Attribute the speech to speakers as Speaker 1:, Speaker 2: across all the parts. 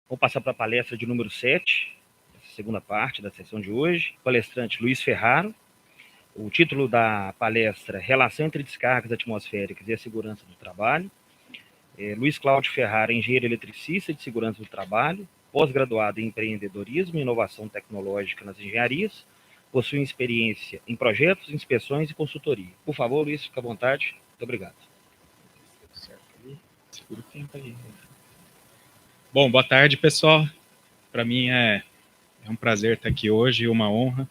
Speaker 1: Vou passar para a palestra de número 7, segunda parte da sessão de hoje. Palestrante Luiz Ferraro. O título da palestra: Relação entre descargas atmosféricas e a segurança do trabalho. Luiz Cláudio Ferraro, engenheiro eletricista de segurança do trabalho, pós-graduado em empreendedorismo e inovação tecnológica nas engenharias, possui experiência em projetos, inspeções e consultoria. Por favor, Luiz, fica à vontade. Muito obrigado.
Speaker 2: Segura o tempo aí. Bom, boa tarde, pessoal. Para mim é um prazer estar aqui hoje, uma honra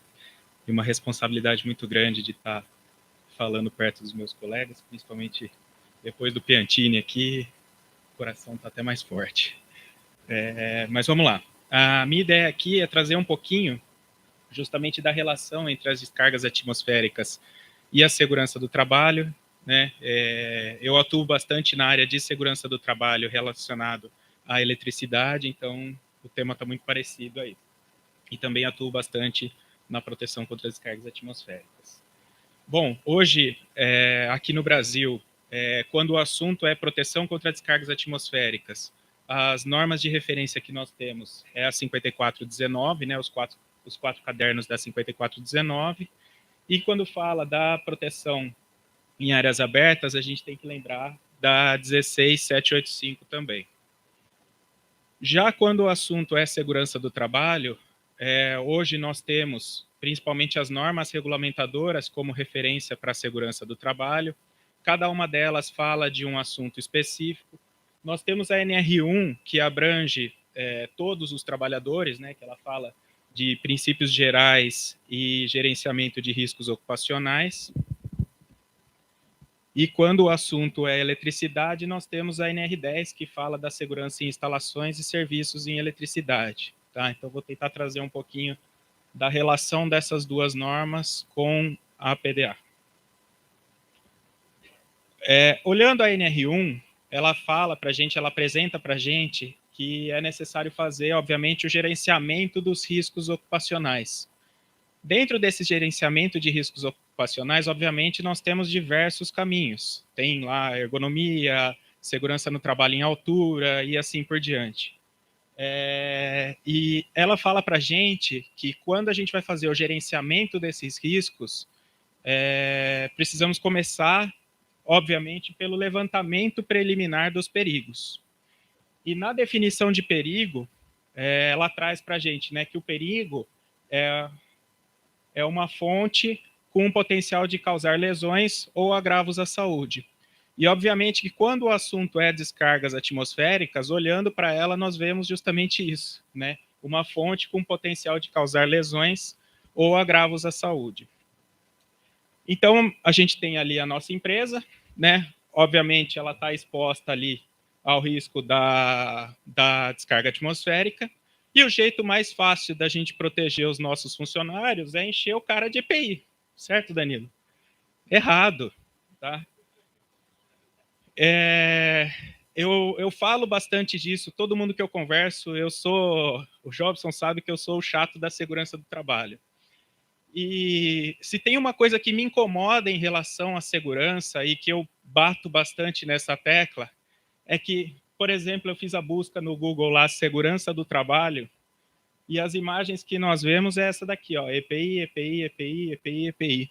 Speaker 2: e uma responsabilidade muito grande de estar falando perto dos meus colegas, principalmente depois do Piantini aqui, o coração está até mais forte. Mas vamos lá. A minha ideia aqui é trazer um pouquinho justamente da relação entre as descargas atmosféricas e a segurança do trabalho, né? Eu atuo bastante na área de segurança do trabalho relacionado à eletricidade, então o tema está muito parecido aí. E também atuo bastante na proteção contra as descargas atmosféricas. Bom, hoje, aqui no Brasil, quando o assunto é proteção contra descargas atmosféricas, as normas de referência que nós temos é a 5419, né, os quatro cadernos da 5419, e quando fala da proteção em áreas abertas, a gente tem que lembrar da 16785 também. Já quando o assunto é segurança do trabalho, hoje nós temos principalmente as normas regulamentadoras como referência para a segurança do trabalho. Cada uma delas fala de um assunto específico. Nós temos a NR1, que abrange todos os trabalhadores, né, que ela fala de princípios gerais e gerenciamento de riscos ocupacionais. E quando o assunto é eletricidade, nós temos a NR10, que fala da segurança em instalações e serviços em eletricidade. Tá? Então, vou tentar trazer um pouquinho da relação dessas duas normas com a PDA. Olhando a NR1, ela fala para a gente, ela apresenta para a gente que é necessário fazer, obviamente, o gerenciamento dos riscos ocupacionais. Dentro desse gerenciamento de riscos ocupacionais, obviamente, nós temos diversos caminhos. Tem lá ergonomia, segurança no trabalho em altura e assim por diante. E ela fala para a gente que quando a gente vai fazer o gerenciamento desses riscos, precisamos começar, obviamente, pelo levantamento preliminar dos perigos. E na definição de perigo, ela traz para a gente, né, que o perigo é uma fonte com um potencial de causar lesões ou agravos à saúde. E, obviamente, que quando o assunto é descargas atmosféricas, olhando para ela, nós vemos justamente isso, né? Uma fonte com potencial de causar lesões ou agravos à saúde. Então, a gente tem ali a nossa empresa, né? Obviamente, ela está exposta ali ao risco da descarga atmosférica, e o jeito mais fácil da gente proteger os nossos funcionários é encher o cara de EPI. Certo, Danilo? Errado, tá? Eu falo bastante disso, todo mundo que eu converso, o Jobson sabe que eu sou o chato da segurança do trabalho. E se tem uma coisa que me incomoda em relação à segurança e que eu bato bastante nessa tecla, é que, por exemplo, eu fiz a busca no Google lá, segurança do trabalho, e as imagens que nós vemos é essa daqui, ó, EPI, EPI, EPI, EPI, EPI.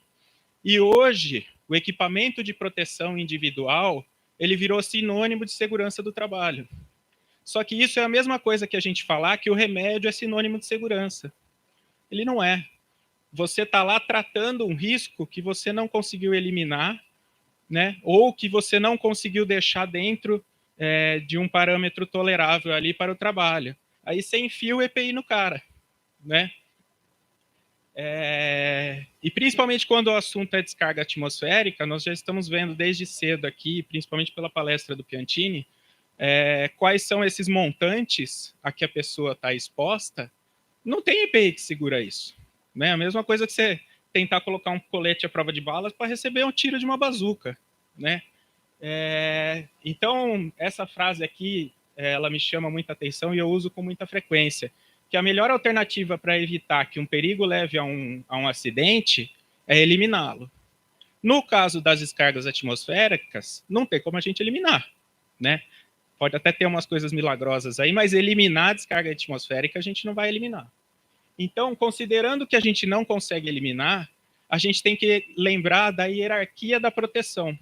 Speaker 2: E hoje, o equipamento de proteção individual, ele virou sinônimo de segurança do trabalho. Só que isso é a mesma coisa que a gente falar que o remédio é sinônimo de segurança. Ele não é. Você está lá tratando um risco que você não conseguiu eliminar, né? Ou que você não conseguiu deixar dentro de um parâmetro tolerável ali para o trabalho. Aí você enfia o EPI no cara, né? E principalmente quando o assunto é descarga atmosférica, nós já estamos vendo desde cedo aqui, principalmente pela palestra do Piantini, quais são esses montantes a que a pessoa está exposta. Não tem EPI que segura isso, né? A mesma coisa que você tentar colocar um colete à prova de balas para receber um tiro de uma bazuca, né? Então, essa frase aqui, ela me chama muita atenção e eu uso com muita frequência, que a melhor alternativa para evitar que um perigo leve a um acidente é eliminá-lo. No caso das descargas atmosféricas, não tem como a gente eliminar, né? Pode até ter umas coisas milagrosas aí, mas eliminar a descarga atmosférica a gente não vai eliminar. Então, considerando que a gente não consegue eliminar, a gente tem que lembrar da hierarquia da proteção.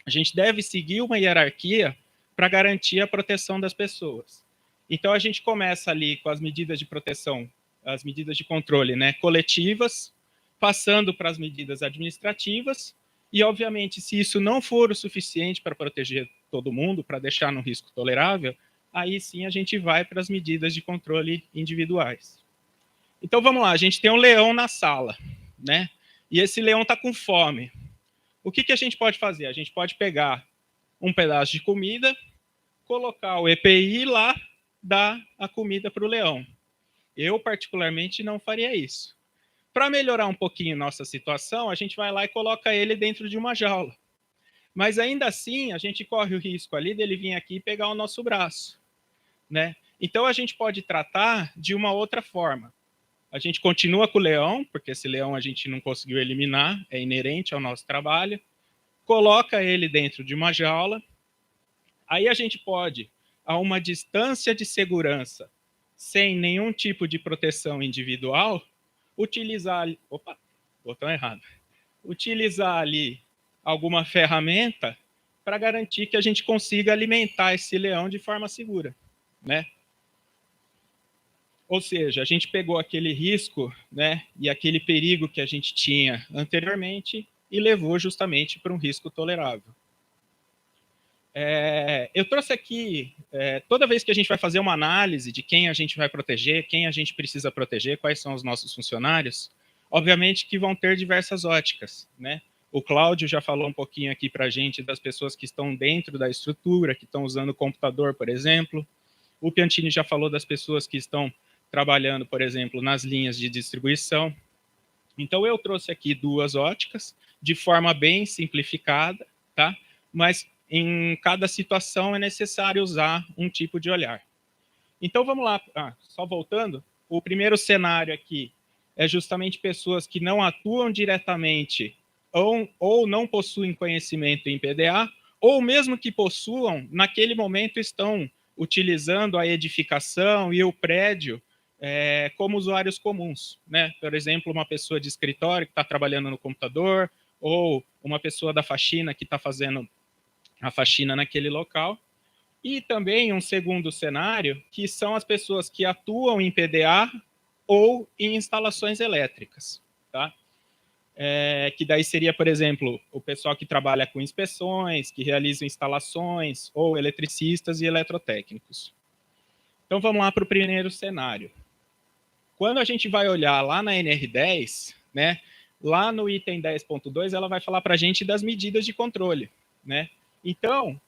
Speaker 2: A gente deve seguir uma hierarquia para garantir a proteção das pessoas. Então, a gente começa ali com as medidas de proteção, as medidas de controle, né, coletivas, passando para as medidas administrativas, e, obviamente, se isso não for o suficiente para proteger todo mundo, para deixar no risco tolerável, aí sim a gente vai para as medidas de controle individuais. Então, vamos lá, a gente tem um leão na sala, né? E esse leão está com fome. O que a gente pode fazer? A gente pode pegar um pedaço de comida, colocar o EPI lá, dar a comida para o leão. Eu, particularmente, não faria isso. Para melhorar um pouquinho nossa situação, a gente vai lá e coloca ele dentro de uma jaula. Mas ainda assim, a gente corre o risco ali dele vir aqui e pegar o nosso braço, né? Então, a gente pode tratar de uma outra forma. A gente continua com o leão, porque esse leão a gente não conseguiu eliminar, é inerente ao nosso trabalho, coloca ele dentro de uma jaula, aí a gente pode, a uma distância de segurança, sem nenhum tipo de proteção individual, utilizar... Opa, botão errado. Utilizar ali alguma ferramenta para garantir que a gente consiga alimentar esse leão de forma segura, né? Ou seja, a gente pegou aquele risco, né, e aquele perigo que a gente tinha anteriormente e levou justamente para um risco tolerável. Eu trouxe aqui, toda vez que a gente vai fazer uma análise de quem a gente vai proteger, quem a gente precisa proteger, quais são os nossos funcionários, obviamente que vão ter diversas óticas, né? O Cláudio já falou um pouquinho aqui para a gente das pessoas que estão dentro da estrutura, que estão usando o computador, por exemplo. O Piantini já falou das pessoas que estão trabalhando, por exemplo, nas linhas de distribuição. Então, eu trouxe aqui duas óticas, de forma bem simplificada, tá? Mas em cada situação é necessário usar um tipo de olhar. Então, vamos lá. Só voltando, o primeiro cenário aqui é justamente pessoas que não atuam diretamente ou não possuem conhecimento em PDA, ou mesmo que possuam, naquele momento estão utilizando a edificação e o prédio como usuários comuns, né? Por exemplo, uma pessoa de escritório que está trabalhando no computador, ou uma pessoa da faxina que está fazendo a faxina naquele local. E também um segundo cenário, que são as pessoas que atuam em PDA ou em instalações elétricas, tá? Que daí seria, por exemplo, o pessoal que trabalha com inspeções, que realiza instalações, ou eletricistas e eletrotécnicos. Então, vamos lá para o primeiro cenário. Quando a gente vai olhar lá na NR10, né, lá no item 10.2, ela vai falar para a gente das medidas de controle, né? Então,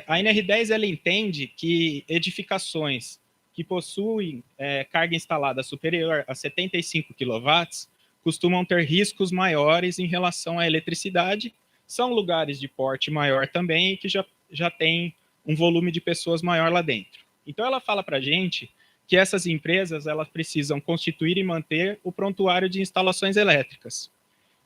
Speaker 2: a NR10 ela entende que edificações que possuem carga instalada superior a 75 kW costumam ter riscos maiores em relação à eletricidade, são lugares de porte maior também e que já tem um volume de pessoas maior lá dentro. Então, ela fala para a gente que essas empresas elas precisam constituir e manter o prontuário de instalações elétricas.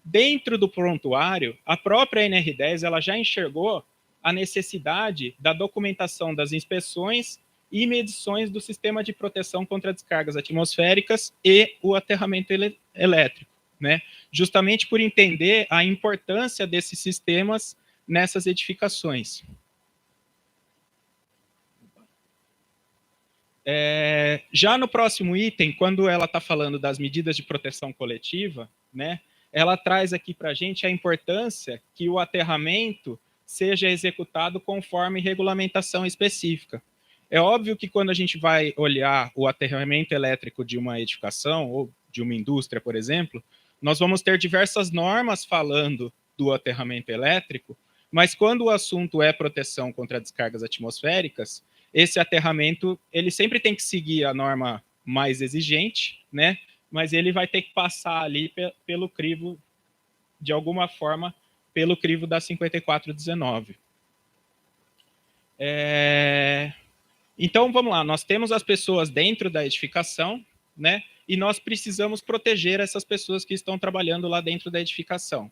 Speaker 2: Dentro do prontuário, a própria NR10 ela já enxergou a necessidade da documentação das inspeções e medições do sistema de proteção contra descargas atmosféricas e o aterramento elétrico, né? Justamente por entender a importância desses sistemas nessas edificações. Já no próximo item, quando ela está falando das medidas de proteção coletiva, né, ela traz aqui para a gente a importância que o aterramento seja executado conforme regulamentação específica. É óbvio que quando a gente vai olhar o aterramento elétrico de uma edificação ou de uma indústria, por exemplo, nós vamos ter diversas normas falando do aterramento elétrico, mas quando o assunto é proteção contra descargas atmosféricas, esse aterramento ele sempre tem que seguir a norma mais exigente, né? Mas ele vai ter que passar ali pelo crivo, de alguma forma, pelo crivo da 5419. Então, vamos lá, nós temos as pessoas dentro da edificação, né? E nós precisamos proteger essas pessoas que estão trabalhando lá dentro da edificação.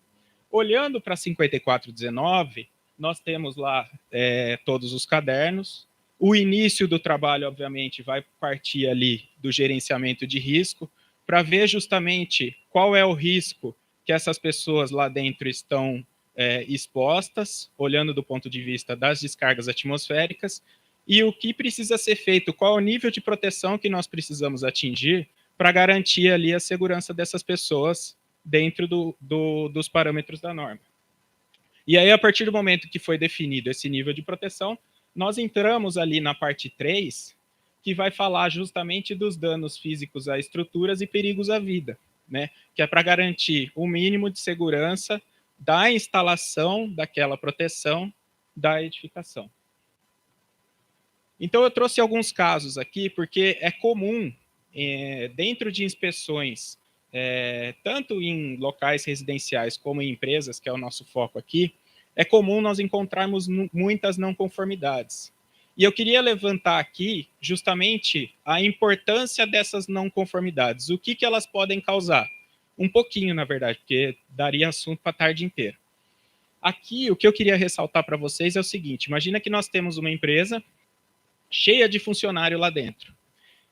Speaker 2: Olhando para a 5419, nós temos lá todos os cadernos. O início do trabalho, obviamente, vai partir ali do gerenciamento de risco, para ver justamente qual é o risco que essas pessoas lá dentro estão expostas, olhando do ponto de vista das descargas atmosféricas, e o que precisa ser feito, qual é o nível de proteção que nós precisamos atingir para garantir ali a segurança dessas pessoas dentro dos parâmetros da norma. E aí, a partir do momento que foi definido esse nível de proteção, nós entramos ali na parte 3, que vai falar justamente dos danos físicos a estruturas e perigos à vida, né? Que é para garantir o mínimo de segurança da instalação daquela proteção da edificação. Então, eu trouxe alguns casos aqui, porque é comum, dentro de inspeções, tanto em locais residenciais como em empresas, que é o nosso foco aqui, é comum nós encontrarmos muitas não conformidades. E eu queria levantar aqui justamente a importância dessas não conformidades. O que elas podem causar? Um pouquinho, na verdade, porque daria assunto para a tarde inteira. Aqui, o que eu queria ressaltar para vocês é o seguinte: imagina que nós temos uma empresa cheia de funcionário lá dentro.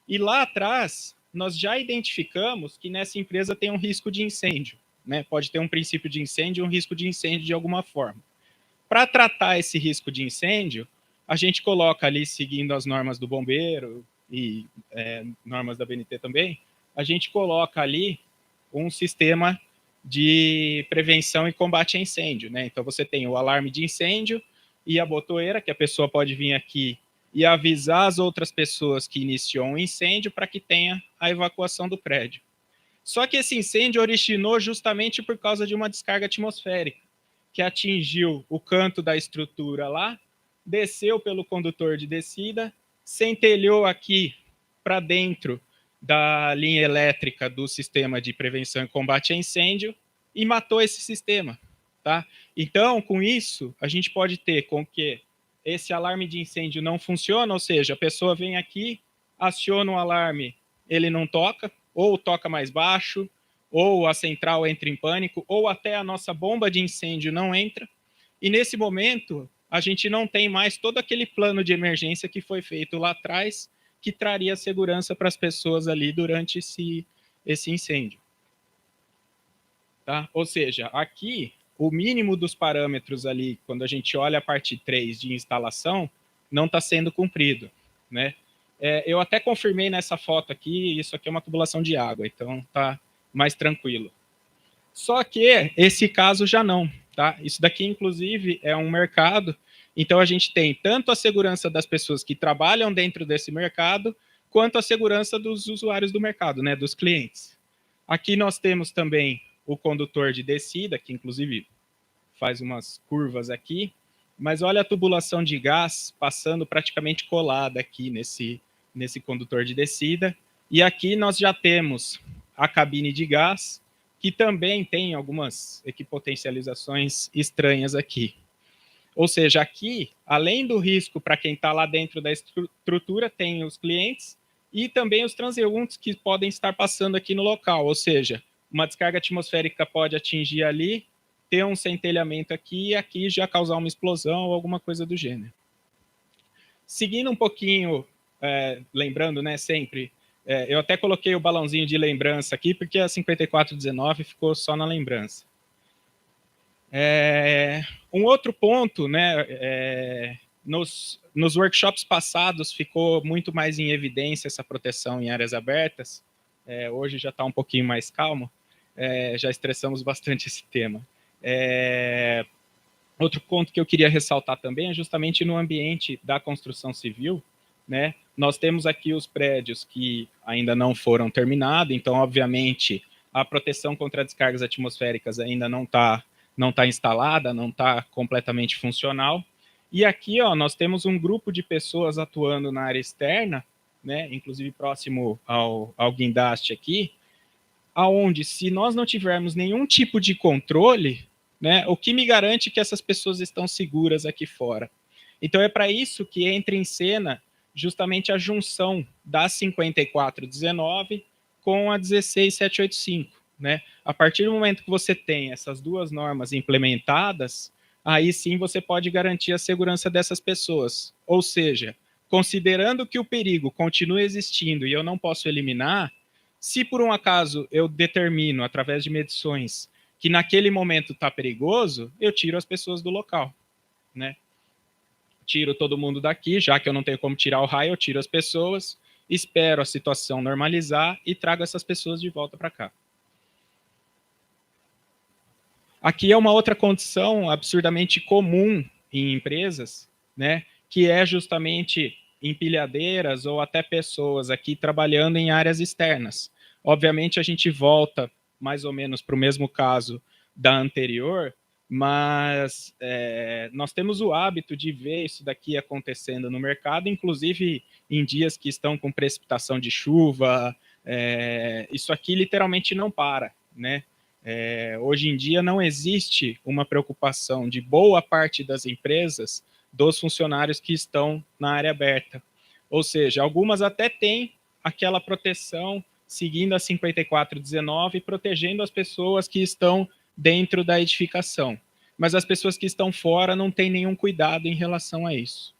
Speaker 2: E lá atrás, nós já identificamos que nessa empresa tem um risco de incêndio, né? Pode ter um princípio de incêndio e um risco de incêndio de alguma forma. Para tratar esse risco de incêndio, a gente coloca ali, seguindo as normas do bombeiro e normas da BNT também, a gente coloca ali um sistema de prevenção e combate a incêndio, né? Então, você tem o alarme de incêndio e a botoeira, que a pessoa pode vir aqui e avisar as outras pessoas que iniciou um incêndio para que tenha a evacuação do prédio. Só que esse incêndio originou justamente por causa de uma descarga atmosférica, que atingiu o canto da estrutura lá, desceu pelo condutor de descida, centelhou aqui para dentro da linha elétrica do sistema de prevenção e combate a incêndio e matou esse sistema. Tá? Então, com isso, a gente pode ter com que esse alarme de incêndio não funciona, ou seja, a pessoa vem aqui, aciona o alarme, ele não toca, ou toca mais baixo, ou a central entra em pânico, ou até a nossa bomba de incêndio não entra. E nesse momento, a gente não tem mais todo aquele plano de emergência que foi feito lá atrás, que traria segurança para as pessoas ali durante esse incêndio. Tá? Ou seja, aqui, o mínimo dos parâmetros ali, quando a gente olha a parte 3 de instalação, não está sendo cumprido, né? Eu até confirmei nessa foto aqui, isso aqui é uma tubulação de água, então está mais tranquilo. Só que esse caso já não, tá? Isso daqui, inclusive, é um mercado, então a gente tem tanto a segurança das pessoas que trabalham dentro desse mercado, quanto a segurança dos usuários do mercado, né, dos clientes. Aqui nós temos também o condutor de descida, que inclusive faz umas curvas aqui, mas olha a tubulação de gás passando praticamente colada aqui nesse condutor de descida. E aqui nós já temos a cabine de gás, que também tem algumas equipotencializações estranhas aqui. Ou seja, aqui, além do risco para quem está lá dentro da estrutura, tem os clientes e também os transeuntes que podem estar passando aqui no local. Ou seja, uma descarga atmosférica pode atingir ali, ter um centelhamento aqui e aqui já causar uma explosão ou alguma coisa do gênero. Seguindo um pouquinho, lembrando, né, sempre, eu até coloquei o balãozinho de lembrança aqui, porque a 5419 ficou só na lembrança. Um outro ponto, né, nos workshops passados ficou muito mais em evidência essa proteção em áreas abertas, hoje já está um pouquinho mais calmo, já estressamos bastante esse tema. Outro ponto que eu queria ressaltar também é justamente no ambiente da construção civil, né? Nós temos aqui os prédios que ainda não foram terminados, então, obviamente, a proteção contra descargas atmosféricas ainda não tá instalada, não está completamente funcional. E aqui, ó, nós temos um grupo de pessoas atuando na área externa, né? Inclusive próximo ao guindaste aqui, aonde, se nós não tivermos nenhum tipo de controle, né, o que me garante que essas pessoas estão seguras aqui fora? Então, é para isso que entra em cena justamente a junção da 5419 com a 16785. Né? A partir do momento que você tem essas duas normas implementadas, aí sim você pode garantir a segurança dessas pessoas. Ou seja, considerando que o perigo continua existindo e eu não posso eliminar, se por um acaso eu determino, através de medições, que naquele momento está perigoso, eu tiro as pessoas do local, né? Tiro todo mundo daqui, já que eu não tenho como tirar o raio, eu tiro as pessoas, espero a situação normalizar e trago essas pessoas de volta para cá. Aqui é uma outra condição absurdamente comum em empresas, né, que é justamente empilhadeiras ou até pessoas aqui trabalhando em áreas externas. Obviamente, a gente volta mais ou menos para o mesmo caso da anterior, mas nós temos o hábito de ver isso daqui acontecendo no mercado, inclusive em dias que estão com precipitação de chuva, isso aqui literalmente não para, né? Hoje em dia não existe uma preocupação de boa parte das empresas dos funcionários que estão na área aberta. Ou seja, algumas até têm aquela proteção seguindo a 5419, protegendo as pessoas que estão dentro da edificação. Mas as pessoas que estão fora não têm nenhum cuidado em relação a isso.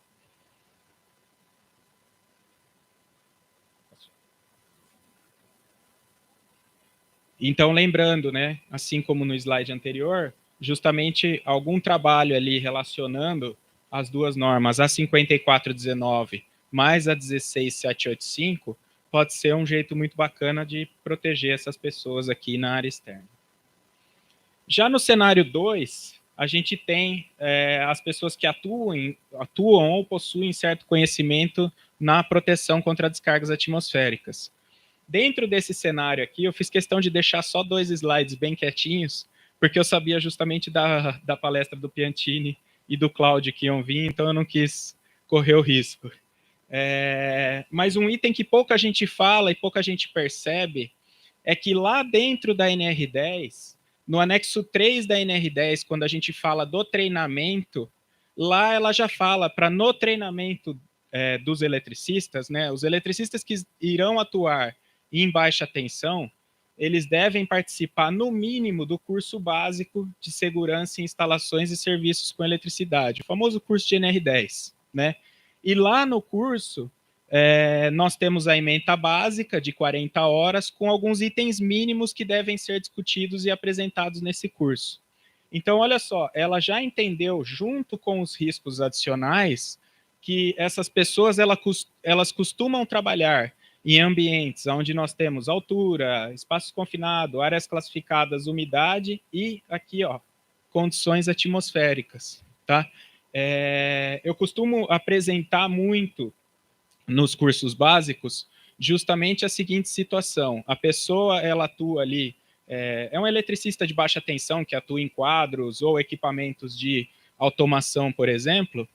Speaker 2: Então, lembrando, né, assim como no slide anterior, justamente algum trabalho ali relacionando as duas normas, a 5419 mais a 16785, pode ser um jeito muito bacana de proteger essas pessoas aqui na área externa. Já no cenário 2, a gente tem as pessoas que atuam ou possuem certo conhecimento na proteção contra descargas atmosféricas. Dentro desse cenário aqui, eu fiz questão de deixar só 2 slides bem quietinhos, porque eu sabia justamente da palestra do Piantini e do Cláudio que iam vir, então eu não quis correr o risco. Mas um item que pouca gente fala e pouca gente percebe é que lá dentro da NR10, no anexo 3 da NR10, quando a gente fala do treinamento, lá ela já fala para no treinamento dos eletricistas, né, os eletricistas que irão atuar em baixa tensão, eles devem participar, no mínimo, do curso básico de segurança em instalações e serviços com eletricidade, o famoso curso de NR10, né? E lá no curso, nós temos a ementa básica de 40 horas, com alguns itens mínimos que devem ser discutidos e apresentados nesse curso. Então, olha só, ela já entendeu, junto com os riscos adicionais, que essas pessoas elas costumam trabalhar em ambientes onde nós temos altura, espaço confinado, áreas classificadas, umidade e aqui, ó, condições atmosféricas, tá? Eu costumo apresentar muito nos cursos básicos justamente a seguinte situação: a pessoa ela atua ali, um eletricista de baixa tensão que atua em quadros ou equipamentos de automação, por exemplo,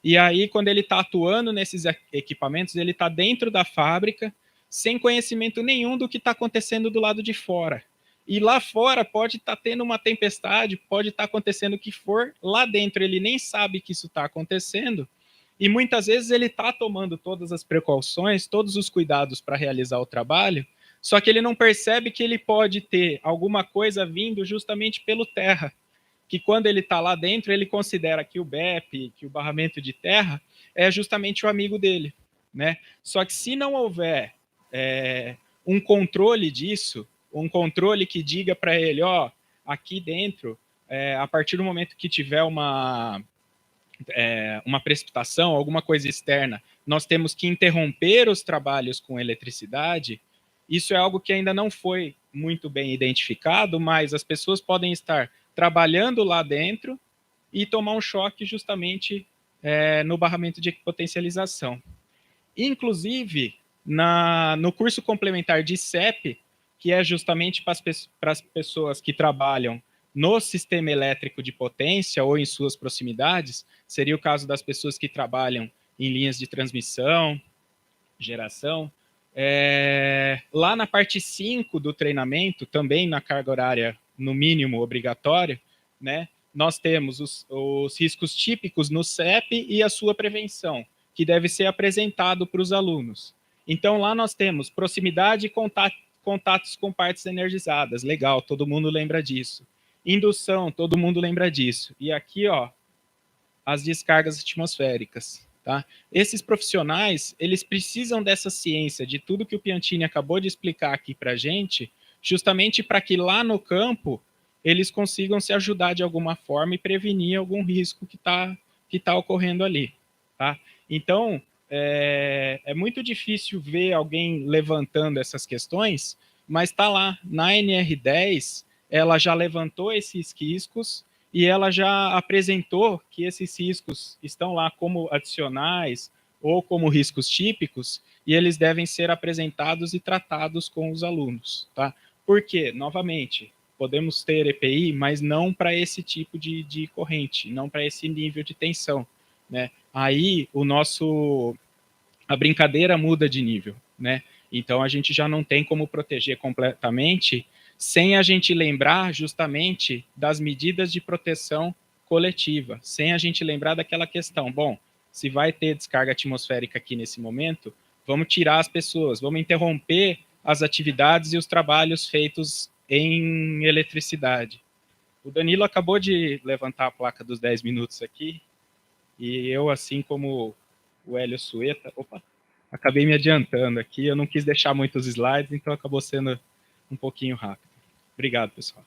Speaker 2: e aí quando ele está atuando nesses equipamentos, ele está dentro da fábrica, sem conhecimento nenhum do que está acontecendo do lado de fora. E lá fora pode estar tendo uma tempestade, pode estar acontecendo o que for, lá dentro ele nem sabe que isso está acontecendo, e muitas vezes ele está tomando todas as precauções, todos os cuidados para realizar o trabalho, só que ele não percebe que ele pode ter alguma coisa vindo justamente pelo terra, que quando ele está lá dentro, ele considera que o BEP, que o barramento de terra, é justamente o amigo dele, né? Só que se não houver um controle disso, um controle que diga para ele, ó, aqui dentro, a partir do momento que tiver uma precipitação, alguma coisa externa, nós temos que interromper os trabalhos com eletricidade, isso é algo que ainda não foi muito bem identificado, mas as pessoas podem estar trabalhando lá dentro e tomar um choque justamente no barramento de potencialização. Inclusive, no curso complementar de CEP, que é justamente para as pessoas que trabalham no sistema elétrico de potência ou em suas proximidades, seria o caso das pessoas que trabalham em linhas de transmissão, geração. Lá na parte 5 do treinamento, também na carga horária, no mínimo obrigatória, né, nós temos os riscos típicos no CEP e a sua prevenção, que deve ser apresentado para os alunos. Então, lá nós temos proximidade e contatos com partes energizadas. Legal, todo mundo lembra disso. Indução, todo mundo lembra disso. E aqui, ó, as descargas atmosféricas. Tá? Esses profissionais, eles precisam dessa ciência, de tudo que o Piantini acabou de explicar aqui para a gente, justamente para que lá no campo eles consigam se ajudar de alguma forma e prevenir algum risco que tá ocorrendo ali. Tá? Então, é muito difícil ver alguém levantando essas questões, mas está lá, na NR10, ela já levantou esses riscos e ela já apresentou que esses riscos estão lá como adicionais ou como riscos típicos e eles devem ser apresentados e tratados com os alunos. Tá? Por quê? Novamente, podemos ter EPI, mas não para esse tipo de corrente, não para esse nível de tensão. Né? Aí a brincadeira muda de nível. Né? Então a gente já não tem como proteger completamente sem a gente lembrar justamente das medidas de proteção coletiva, sem a gente lembrar daquela questão, bom, se vai ter descarga atmosférica aqui nesse momento, vamos tirar as pessoas, vamos interromper as atividades e os trabalhos feitos em eletricidade. O Danilo acabou de levantar a placa dos 10 minutos aqui, e eu, assim como o Hélio Sueta, acabei me adiantando aqui, eu não quis deixar muitos slides, então acabou sendo um pouquinho rápido. Obrigado, pessoal.